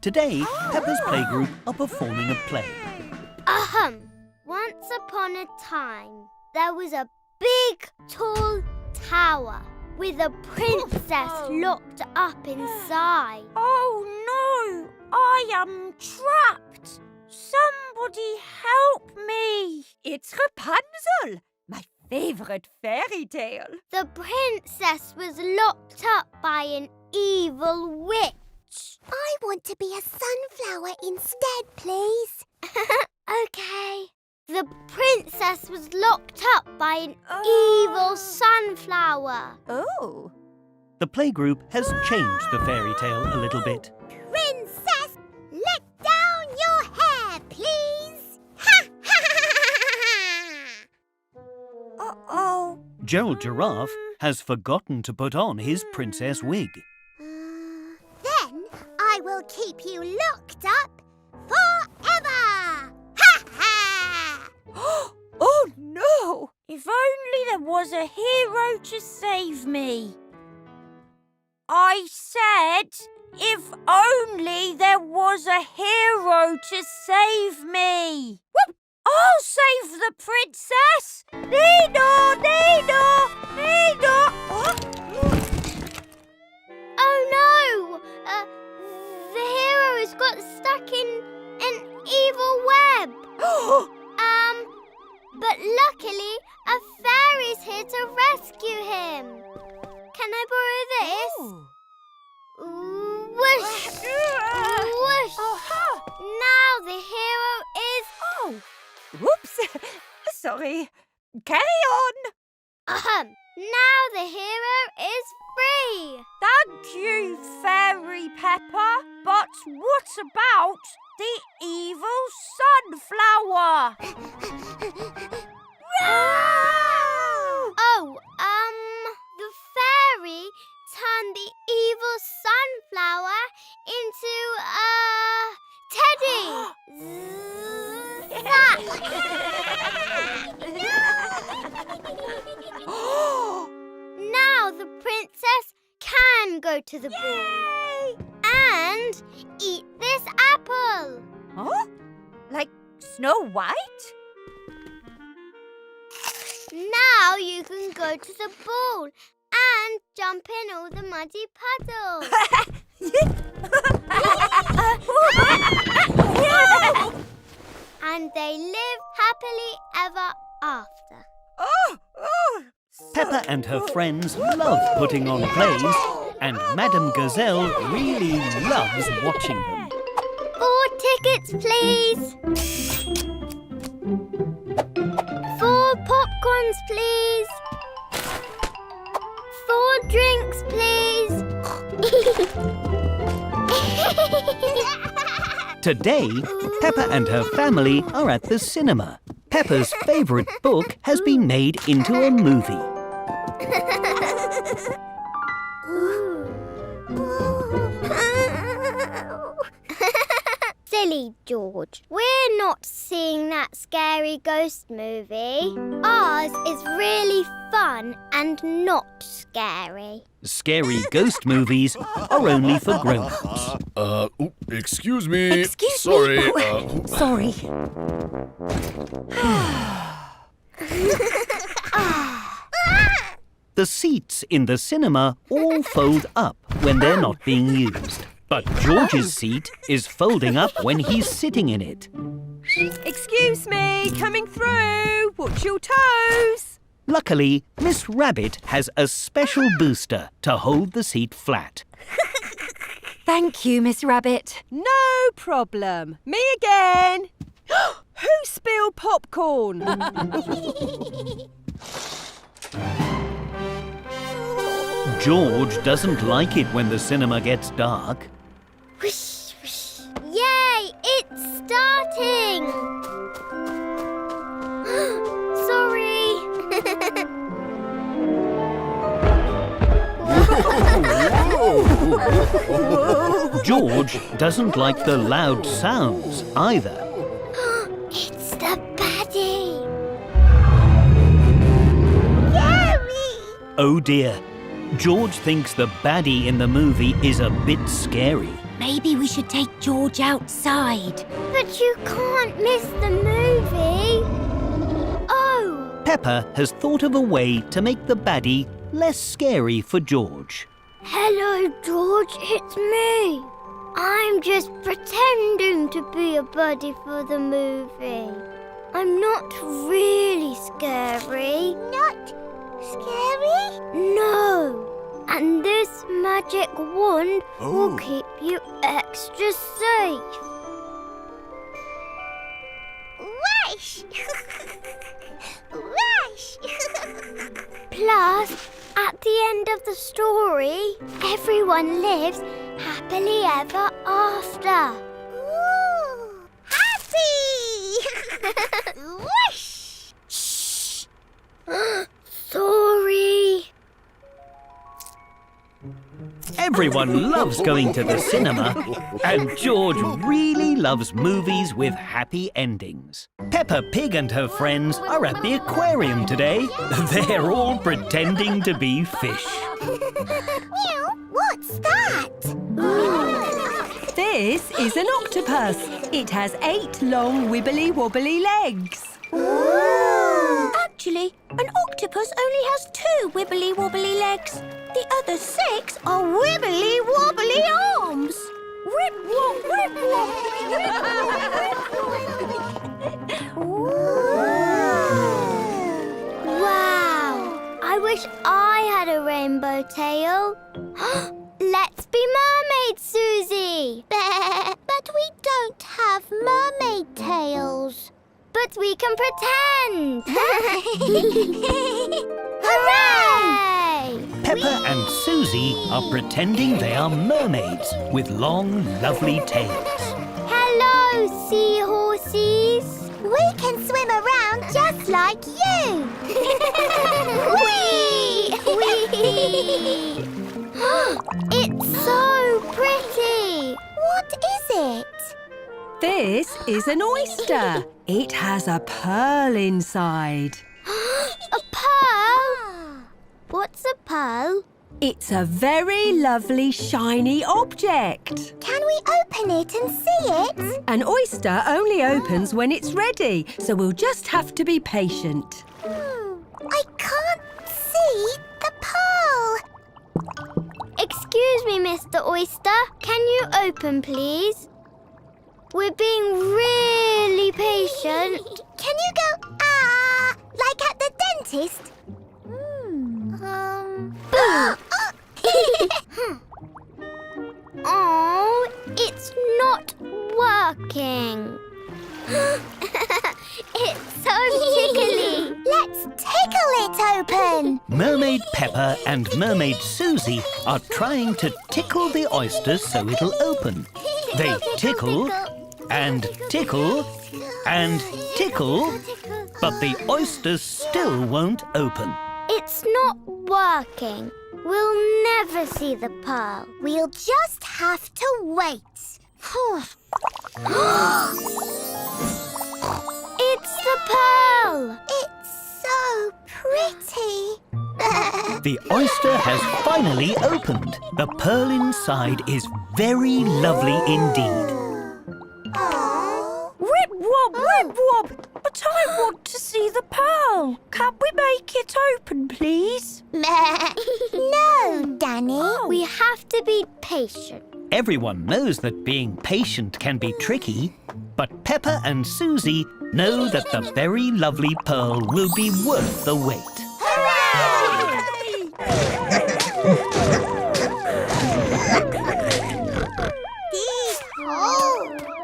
Today, Peppa's playgroup are performing a play. Once upon a time, there was a big, tall tower with a princess locked up inside. Oh no! I am trapped! Somebody help me! It's Rapunzel, my favourite fairy tale. The princess was locked up by an evil witch. I want to be a sunflower instead, please. Okay. The princess was locked up by an evil sunflower. Oh. The playgroup has changed the fairy tale a little bit. Princess, let down your hair, please. Ha ha ha! Uh-oh. Gerald Giraffe has forgotten to put on his princess wig. Then I will keep you locked up forever. Ha ha! Oh no! If only there was a hero to save me. I said, if only there was a hero to save me. Whoop! I'll save the princess. Nino, Nino, Nino. Oh no! The hero has got stuck in an evil web. But luckily, a fairy's here to rescue him. Can I borrow this? Whoosh! Whoosh! Now the hero is... Whoops. Sorry. Carry on. Now the hero is free. Thank you, Fairy Peppa. But what about the evil sunflower? The fairy turned the evil sunflower into Teddy. Now the princess can go to the ball and eat this apple. Huh? Like Snow White? Now you can go to the ball and jump in all the muddy puddles. And they live happily ever after. Peppa and her friends love putting on plays, and Madame Gazelle really loves watching them. 4 tickets, please. 4 popcorns, please. 4 drinks, please. Today, Peppa and her family are at the cinema. Peppa's favourite book has been made into a movie. Silly George, we're not seeing that scary ghost movie. Ours is really fun and not scary. Scary ghost movies are only for grown-ups. Excuse me. Excuse Sorry. me. Sorry. The seats in the cinema all fold up when they're not being used. But George's seat is folding up when he's sitting in it. Excuse me, coming through. Watch your toes. Luckily, Miss Rabbit has a special booster to hold the seat flat. Thank you, Miss Rabbit. No problem. Me again. Who spilled popcorn? George doesn't like it when the cinema gets dark. Whoosh, whoosh. Yay, it's starting. Sorry. George doesn't like the loud sounds either. It's the baddie. Oh dear. George thinks the baddie in the movie is a bit scary. Maybe we should take George outside. But you can't miss the movie. Oh, Peppa has thought of a way to make the baddie less scary for George. hello, George. It's me. I'm just pretending to be a buddy for the movie. I'm not really scary. Not scary? No. And this magic wand will keep you extra safe. Rush! Rush! Plus, at the end of the story, everyone lives happily ever after. Ooh, happy! Whoosh! Shh! Sorry. Everyone loves going to the cinema, and George really loves movies with happy endings. Peppa Pig and her friends are at the aquarium today. They're all pretending to be fish. Meow, what's that? This is an octopus. It has 8 long wibbly-wobbly legs. Actually, an octopus only has 2 wibbly-wobbly legs. The other 6 are wibbly-wobbly arms. Rip-wop, rip-wop. Wow. I wish I had a rainbow tail. Let's be mermaids, Susie. But we don't have mermaid tails. But we can pretend. Hooray! Peppa and Susie are pretending they are mermaids with long, lovely tails. Hello, seahorses. We can swim around just like you. Whee! Whee! It's so pretty. What is it? This is an oyster. It has a pearl inside. A pearl? What's a pearl? It's a very lovely shiny object. Can we open it and see it? An oyster only opens when it's ready, so we'll just have to be patient. I can't see the pearl. Excuse me, Mr. Oyster. Can you open, please? We're being really patient. Can you go, like at the dentist? Oh, it's not working. It's so tickly. Let's tickle it open. Mermaid Peppa and Mermaid Susie are trying to tickle the oyster so it'll open. They tickle and tickle and tickle, but the oyster still won't open. It's not working. We'll never see the pearl. We'll just have to wait. It's the pearl. It's so pretty. The oyster has finally opened. The pearl inside is very lovely indeed. Rip-wop, rip-wop. But I want to see the pearl. Can we make it open, please? No, Danny. We have to be patient. Everyone knows that being patient can be tricky, but Peppa and Susie know that the very lovely pearl will be worth the wait.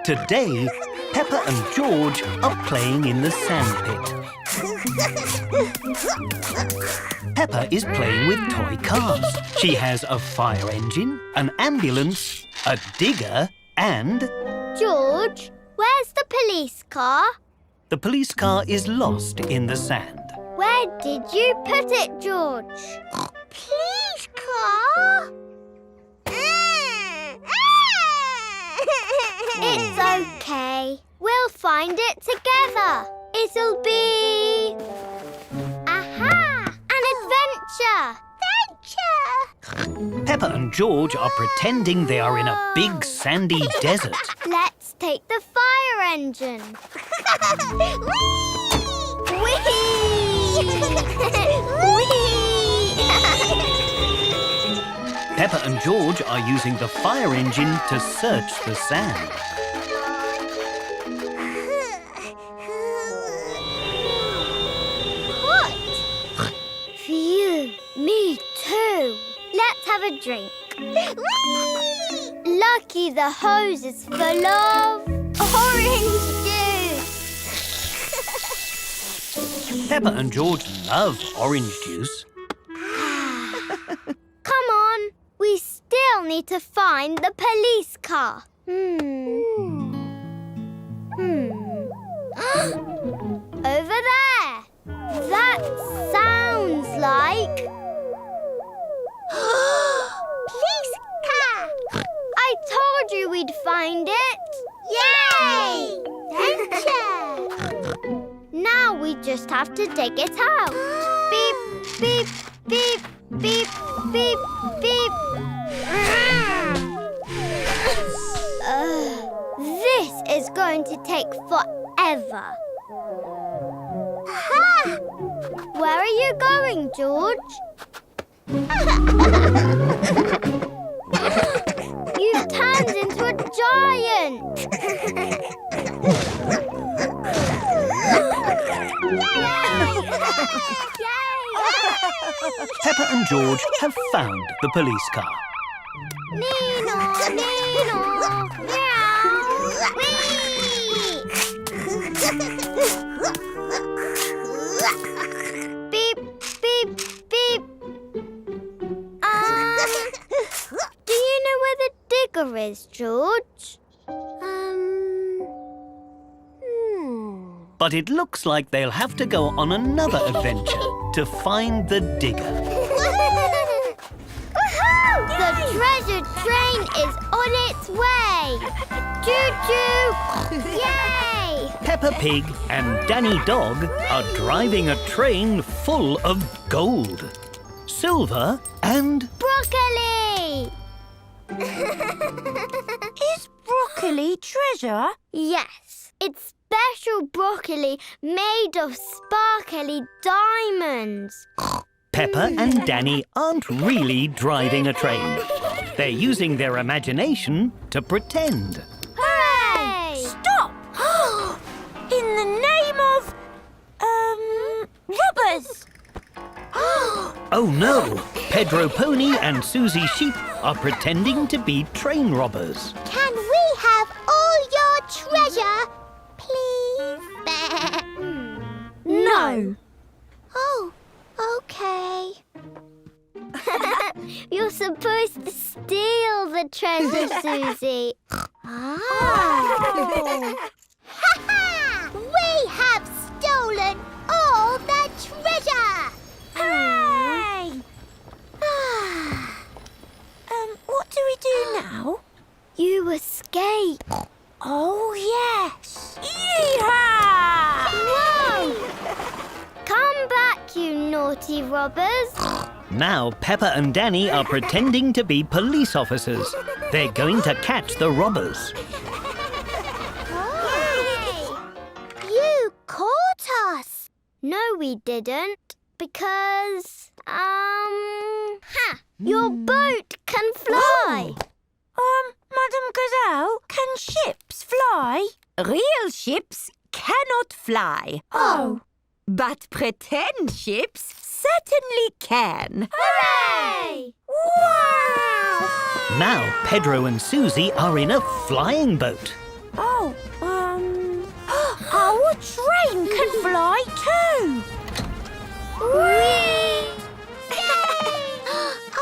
Today, Peppa and George are playing in the sandpit. Peppa is playing with toy cars. She has a fire engine, an ambulance, a digger, and... George, where's the police car? the police car is lost in the sand. Where did you put it, George? Please, car. It's okay. We'll find it together. It'll be... Aha! An adventure! Adventure! Peppa and George are pretending they are in a big sandy desert. Let's take the fire engine. Whee! Peppa and George are using the fire engine to search the sand. Phew, me too. Let's have a drink. Lucky the hose is full of orange juice. Peppa and George love orange juice. Come on, we still need to find the police car. Over there. That sounds like... Police car! I told you we'd find it. Yay! Adventure! Now we just have to dig it out. Beep, beep, beep, beep, beep, beep. This is going to take forever. Ha! Where are you going, George? You've turned into a giant. Peppa and George have found the police car. Nino, Nino, meow, beep, beep, beep. Do you know where the digger is, George? But it looks like they'll have to go on another adventure to find the digger. The treasure train is on its way. Choo-choo! Yay! Peppa Pig and Danny Dog are driving a train full of gold, silver and... Broccoli! Is broccoli treasure? Yes, it's special broccoli made of sparkly diamonds. Peppa and Danny aren't really driving a train. They're using their imagination to pretend. Hooray! Stop! In the name of... robbers! Oh no! Pedro Pony and Susie Sheep are pretending to be train robbers. Can we have all your treasure, please? No. Oh, okay. You're supposed to steal the treasure, Susie. Ha-ha! We have stolen all the treasure! Hooray! What do we do now? You escape. Oh, yes! Yee-haw! Whoa! Come back, you naughty robbers. Now Peppa and Danny are pretending to be police officers. They're going to catch the robbers. You caught us! No, we didn't. Because, your boat can fly. Madame Gazelle, can ships fly? Real ships cannot fly. Oh. But pretend ships certainly can. Hooray! Wow! Now Pedro and Susie are in a flying boat. Oh, our train can fly too. Whee!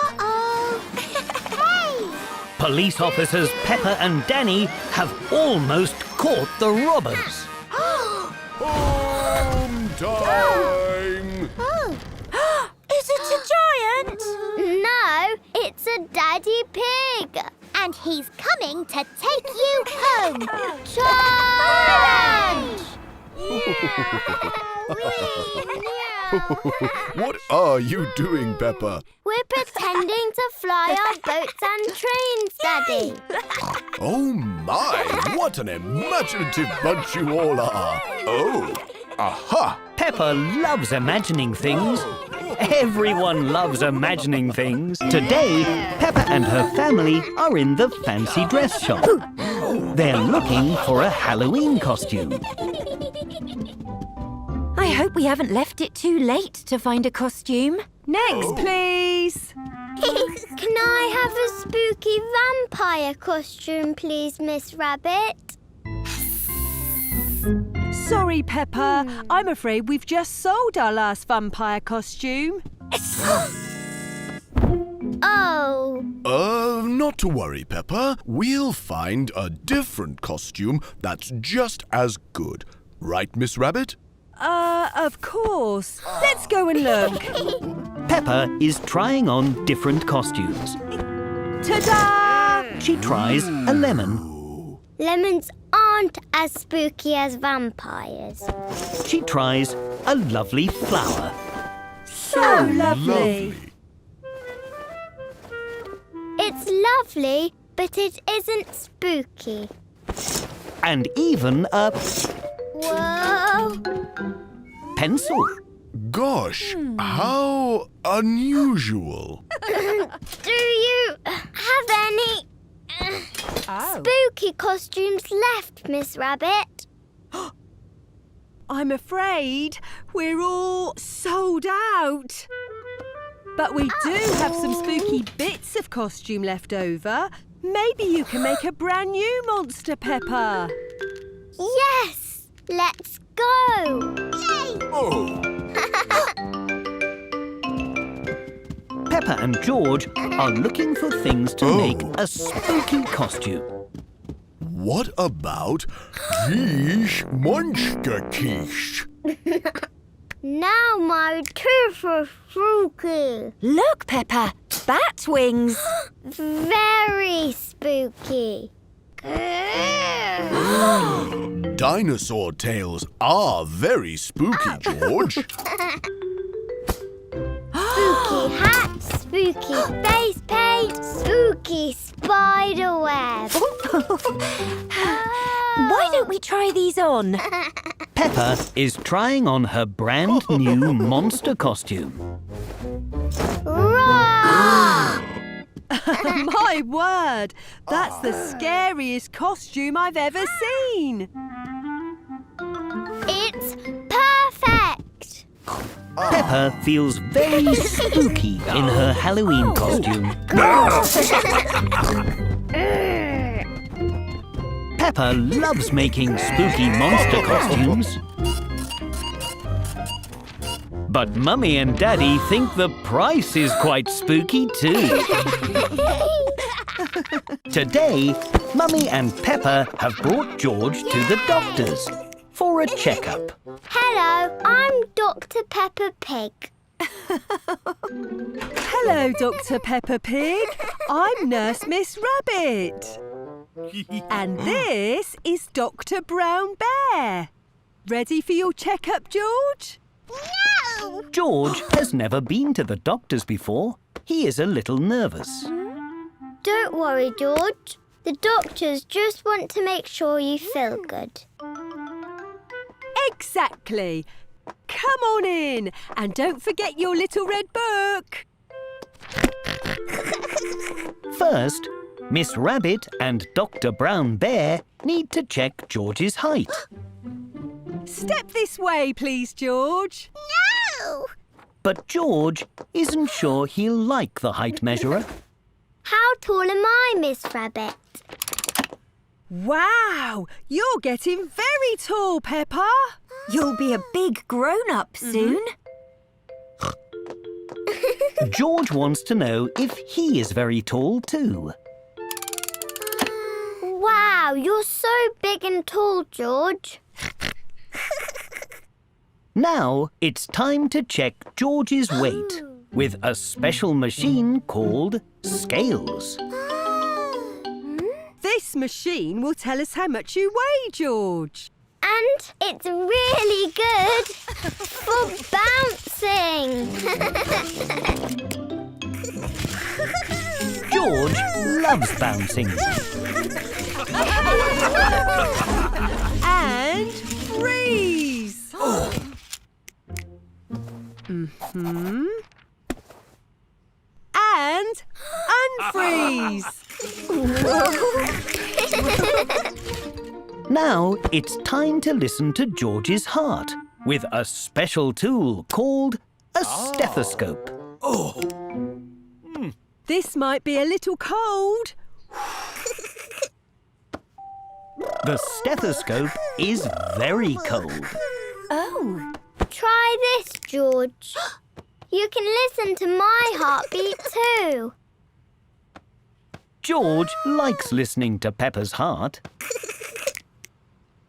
Uh-oh. Hey! Police officers Peppa and Danny have almost caught the robbers. Home time! Oh. Is it a giant? No, it's a daddy pig. And he's coming to take you home. Charge! Whee! Meow. What are you doing, Peppa? We're pretending to fly our boats and trains, Daddy. Oh my, what an imaginative bunch you all are. Oh, aha. Peppa loves imagining things. Everyone loves imagining things. Today, Peppa and her family are in the fancy dress shop. They're looking for a Halloween costume. I hope we haven't left it too late to find a costume. Next, please. Can I have a spooky vampire costume, please, Miss Rabbit? Sorry, Peppa. I'm afraid we've just sold our last vampire costume. Oh. Not to worry, Peppa. We'll find a different costume that's just as good. Right, Miss Rabbit? Of course. Let's go and look. Peppa is trying on different costumes. Ta-da! She tries a lemon. Lemons aren't as spooky as vampires. She tries a lovely flower. So lovely. It's lovely, but it isn't spooky. And even a Whoa! pencil. Gosh, how unusual. Do you have any spooky costumes left, Miss Rabbit? I'm afraid we're all sold out. But we do have some spooky bits of costume left over. Maybe you can make a brand new monster, Peppa. Yes! Let's go! Oh, Peppa and George are looking for things to make a spooky costume. what about quiche monster quiche? Now my teeth are spooky. Look, Peppa, bat wings. Very spooky. Dinosaur tails are very spooky, George. Spooky hat, spooky face paint, spooky spider web. Why don't we try these on? Peppa is trying on her brand new monster costume. Roar! My word! That's the scariest costume I've ever seen. It's perfect. Peppa feels very spooky in her Halloween costume. Peppa loves making spooky monster costumes. But Mummy and Daddy think the price is quite spooky too. Today, Mummy and Peppa have brought George to the doctor's for a checkup. Hello, I'm Dr. Peppa Pig. Hello, Dr. Peppa Pig. I'm Nurse Miss Rabbit. And this is Dr. Brown Bear. Ready for your checkup, George? No! George has never been to the doctor's before. He is a little nervous. Don't worry, George. The doctors just want to make sure you feel good. Exactly. Come on in and don't forget your little red book. First, Miss Rabbit and Dr. Brown Bear need to check George's height. Step this way, please, George. No! But George isn't sure he'll like the height measurer. How tall am I, Miss Rabbit? Wow, you're getting very tall, Peppa. You'll be a big grown-up soon. George wants to know if he is very tall too. Wow, you're so big and tall, George. Now it's time to check George's weight with a special machine called scales. This machine will tell us how much you weigh, George. And it's really good for bouncing. George loves bouncing. And freeze! And unfreeze! Now it's time to listen to George's heart with a special tool called a stethoscope. This might be a little cold. The stethoscope is very cold. Oh. Try this, George. You can listen to my heartbeat too. George likes listening to Peppa's heart.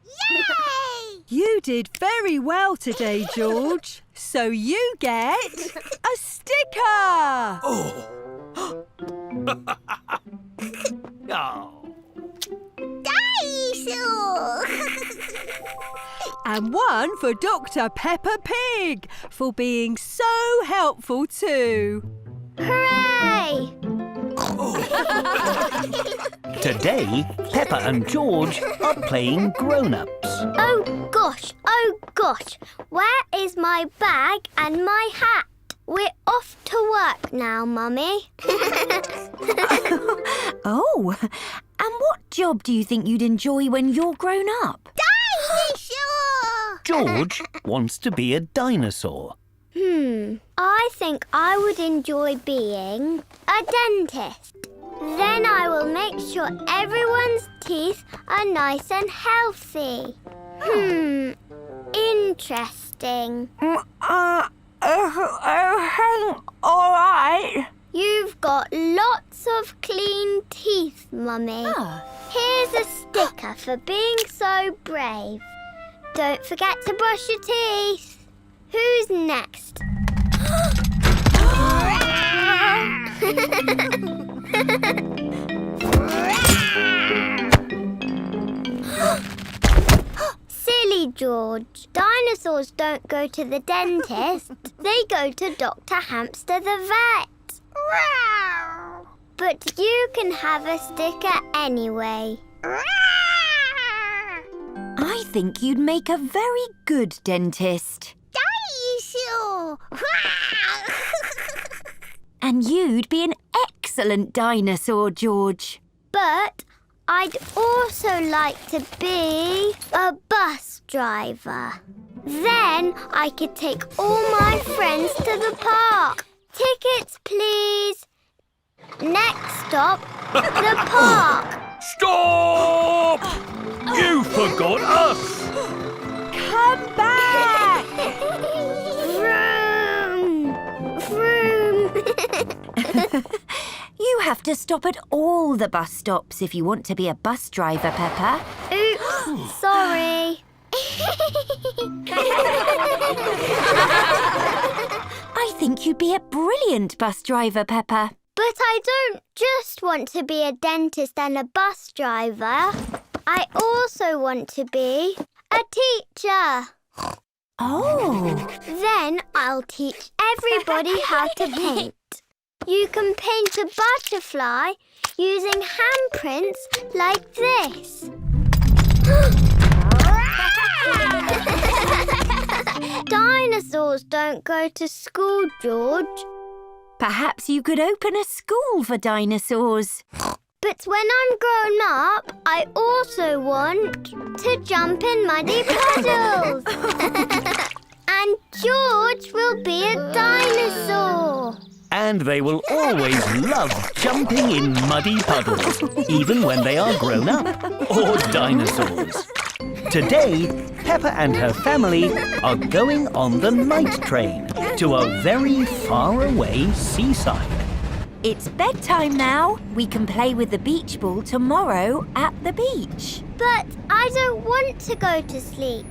Yay! You did very well today, George. So you get a sticker! Dinosaur! And one for Dr. Peppa Pig for being so helpful too. Hooray! Today, Peppa and George are playing grown-ups. Oh gosh. Where is my bag and my hat? We're off to work now, Mummy. Oh. And what job do you think you'd enjoy when you're grown up? Dinosaur! George wants to be a dinosaur. I think I would enjoy being a dentist. Then I will make sure everyone's teeth are nice and healthy. Interesting. All right. You've got lots of clean teeth, Mummy. Here's a sticker for being so brave. Don't forget to brush your teeth. Who's next? Silly George. Dinosaurs don't go to the dentist. They go to Dr. Hamster the vet. But you can have a sticker anyway. I think you'd make a very good dentist. Dinosaur! And you'd be an excellent dinosaur, George. But I'd also like to be a bus driver. Then I could take all my friends to the park. Tickets, please. Next stop, the park. Stop! You forgot us! Come back! Vroom! Vroom! You have to stop at all the bus stops if you want to be a bus driver, Peppa. Oops, sorry. I think you'd be a brilliant bus driver, Peppa. But I don't just want to be a dentist and a bus driver. I also want to be a teacher. Oh. Then I'll teach everybody how to paint. You can paint a butterfly using handprints like this. Dinosaurs don't go to school, George. Perhaps you could open a school for dinosaurs. But when I'm grown up, I also want to jump in muddy puddles. And George will be a dinosaur. And they will always love jumping in muddy puddles, even when they are grown up or dinosaurs. Today, Peppa and her family are going on the night train to a very far away seaside. It's bedtime now. We can play with the beach ball tomorrow at the beach. But I don't want to go to sleep.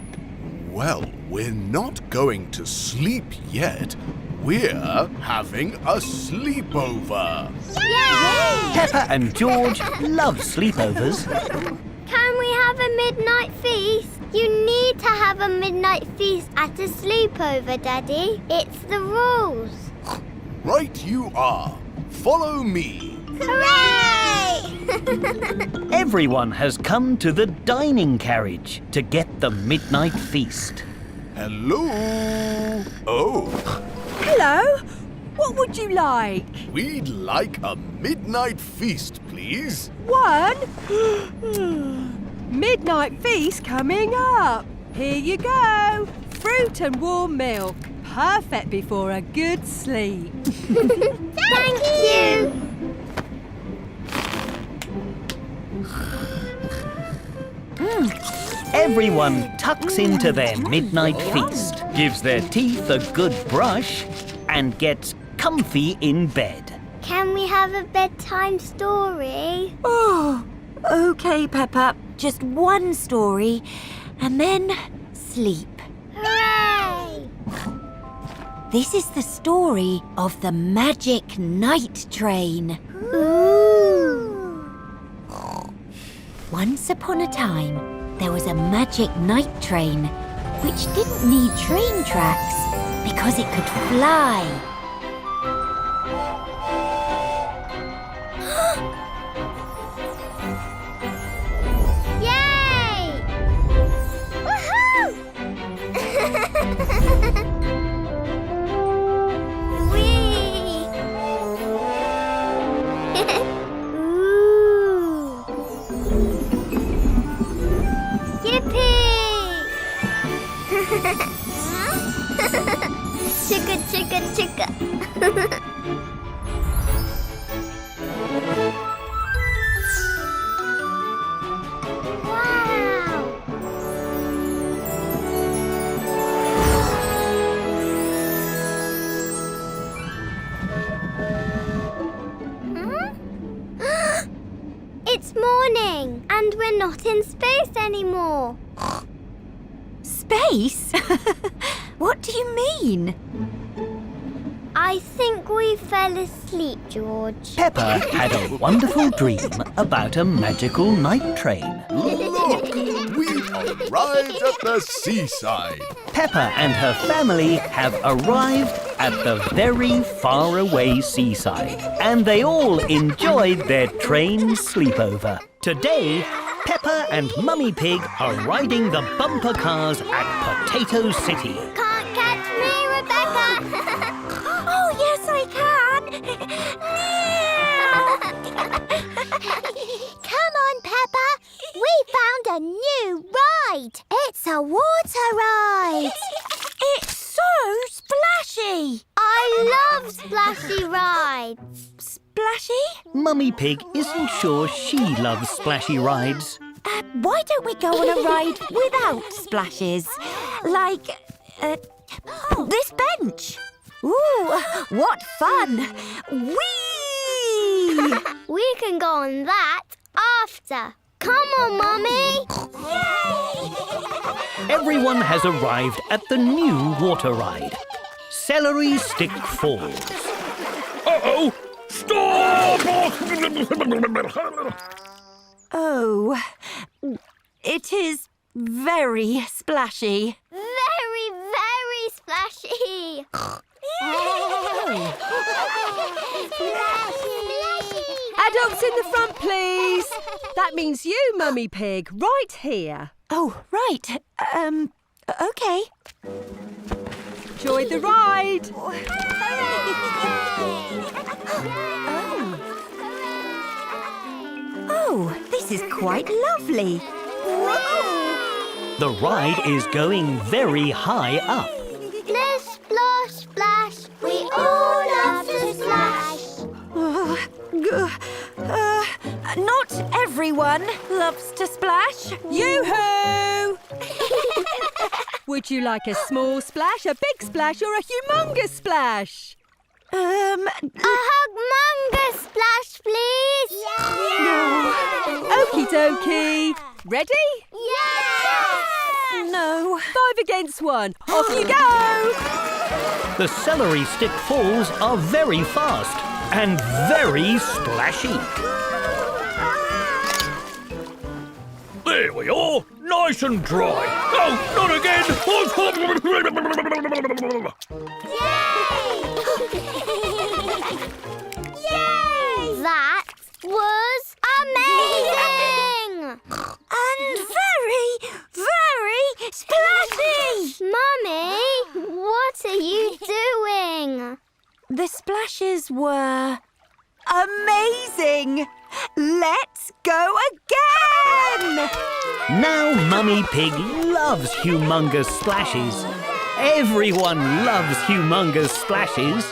Well, we're not going to sleep yet. We're having a sleepover. Yay! Peppa and George love sleepovers. Can we have a midnight feast? You need to have a midnight feast at a sleepover, Daddy. It's the rules. Right you are. Follow me. Hooray! Everyone has come to the dining carriage to get the midnight feast. Hello. Oh, Hello. What would you like? we'd like a midnight feast, please. One. Midnight feast coming up. Here you go. Fruit and warm milk. Perfect before a good sleep. Thank you. Everyone tucks into their midnight feast, gives their teeth a good brush, and gets comfy in bed. Can we have a bedtime story? Oh, okay, Peppa. Just one story, and then sleep. Hooray! This is the story of the magic night train. Ooh. Once upon a time, there was a magic night train which didn't need train tracks because it could fly. Yay! Woohoo! Whee! Ooh! Yippee! Chicka, chicka, chicka. Wow! Huh? It's morning, and we're not in space anymore. Space? What do you mean? I think we fell asleep, George. Peppa had a wonderful dream about a magical night train. Look, we've arrived at the seaside. Peppa and her family have arrived at the very far-away seaside, and they all enjoyed their train sleepover. Today, Peppa and Mummy Pig are riding the bumper cars at Potato City. Can't catch me, Rebecca! Oh, yes, I can. Come on, Peppa. We found a new ride. It's a water ride. It's so splashy. I love splashy rides. Splashy? Mummy Pig isn't sure she loves splashy rides. Why don't we go on a ride without splashes? Like, this bench. Ooh, what fun! Whee! We can go on that after. Come on, Mummy. Everyone has arrived at the new water ride, Celery Stick Falls. Uh-oh! Stop! Oh, it is very splashy. Very, very splashy. Adults in the front, please. That means you, Mummy Pig, right here. Oh, right. Okay. Enjoy the ride. Oh, this is quite lovely. The ride is going very high up. Splish, splosh, splash. We all love to splash. Not everyone loves to splash. Yoo-hoo! Would you like a small splash, a big splash, or a humongous splash? A humongous splash, please. Okie dokie. Ready? Yes! No. 5 against 1. Off you go! The Celery Stick Falls are very fast and very splashy. There we are. nice and dry. Oh, not again! Yay! That was amazing! And very, very splashy! Mummy, what are you doing? The splashes were amazing! Let's go again! Now Mummy Pig loves humongous splashes. Everyone loves humongous splashes.